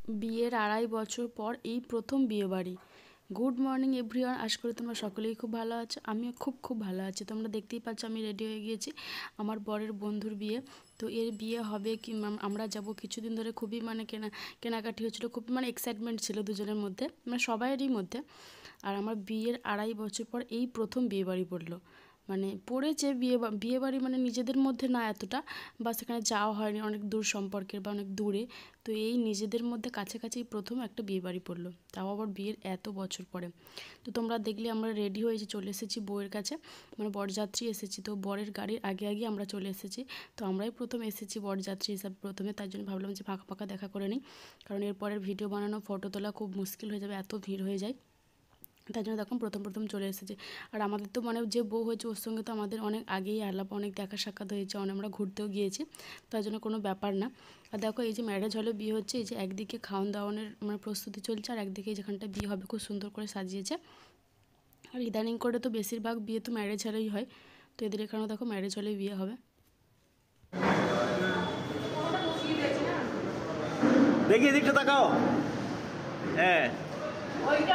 বিয়ের 2.5 বছর পর এই প্রথম বিয়েবাড়ি। গুড মর্নিং এভরিওয়ান, আশা করি তোমরা সকলেই খুব ভালো আছো। আমিও খুব ভালো আছি। তোমরা দেখতেই পাচ্ছ আমি রেডি হয়ে গিয়েছি, আমার বরের বন্ধুর বিয়ে। তো এর বিয়ে হবে কি আমরা যাব কিছুদিন ধরে, খুবই কেনাকাটি হচ্ছিলো, খুব এক্সাইটমেন্ট ছিল দুজনের মধ্যে, সবাইয়েরই মধ্যে। আর আমার বিয়ের 2.5 বছর পর এই প্রথম বিয়েবাড়ি পড়লো, পড়েছে বিয়েবাড়ি নিজেদের মধ্যে না এতটা, বা সেখানে যাওয়া হয়নি, অনেক দূর সম্পর্কের বা অনেক দূরে। তো এই নিজেদের মধ্যে কাছাকাছি প্রথম একটা বিয়েবাড়ি পড়লো, তাও আবার বিয়ের এত বছর পরে। তো তোমরা দেখলে আমরা রেডি হয়ে চলে এসেছি বউয়ের কাছে, বরযাত্রী এসেছি। তো বরের গাড়ির আগে আমরা চলে এসেছি। তো আমরাই প্রথম এসেছি বরযাত্রী হিসাবে প্রথমে, তার জন্য ভাবলাম যে ফাঁকা দেখা করে নিই, কারণ এরপরের ভিডিও বানানো, ফটো তোলা খুব মুশকিল হয়ে যাবে, এত ভিড় হয়ে যায়। তার জন্য তখন প্রথম চলে এসেছে। আর আমাদের তো যে বউ হয়েছে ওর সঙ্গে তো আমাদের অনেক আগেই আলাপ, অনেক দেখা সাক্ষাৎ হয়েছে, আমরা ঘুরতেও গিয়েছি, তার জন্য কোনো ব্যাপার না। আর দেখো এই যে ম্যারেজ হলে বিয়ে হচ্ছে, এই যে একদিকে খাওয়ান দাওয়ানের প্রস্তুতি চলছে, আর একদিকে যেখানটা বিয়ে হবে খুব সুন্দর করে সাজিয়েছে। আর ইদানিং করে তো বেশিরভাগ বিয়ে তো ম্যারেজ হলেই হয়, তো এদের এখানেও দেখো ম্যারেজ হলেই বিয়ে হবে। দেখি এদিকটা তাকাও, হ্যাঁ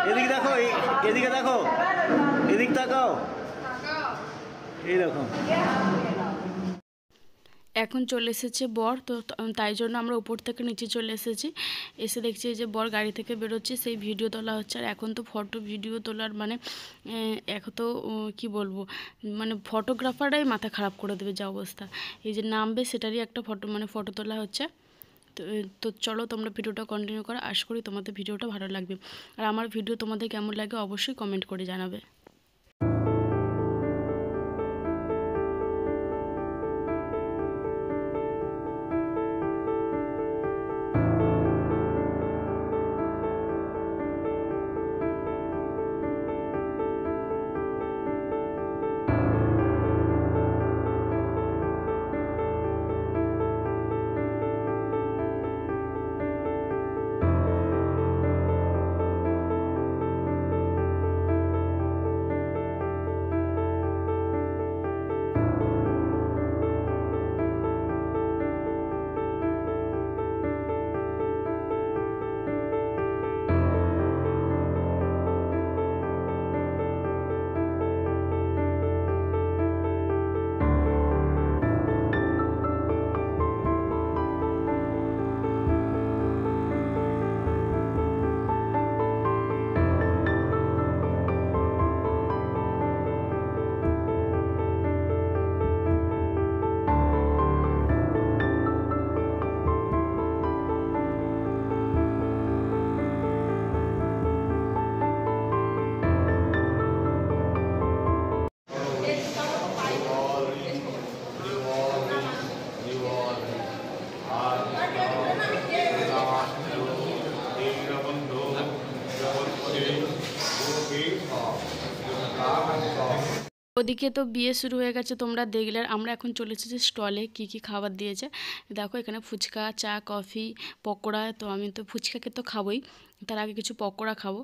এদিকে দেখো, এদিকে দেখো, এদিক তাকাও, এইরকম। এখন চলে এসেছে বর, তো তাই জন্য আমরা উপর থেকে নিচে চলে এসেছি। এসে দেখছি যে বর গাড়ি থেকে বেরোচ্ছে, সেই ভিডিও তোলা হচ্ছে। আর এখন তো ফটো ভিডিও তোলার এখন তো কী বলবো, ফটোগ্রাফাররাই মাথা খারাপ করে দেবে যা অবস্থা। এই যে নামবে সেটারই একটা ফটো তোলা হচ্ছে। তো চলো তোমরা ভিডিওটা কন্টিনিউ করো, আশা করি তোমাদের ভিডিওটা ভালো লাগবে। আর আমার ভিডিও তোমাদের কেমন লাগে অবশ্যই কমেন্ট করে জানাবে। ওদিকে তো বিয়ে শুরু হয়ে গেছে, তোমরা দেখলে। আর আমরা এখন চলে এসেছি স্টলে, কি খাবার দিয়েছে দেখো। এখানে ফুচকা, চা, কফি, পকোড়া। তো আমি তো ফুচকাকে তো খাবোই, তার আগে কিছু পকোড়া খাবো।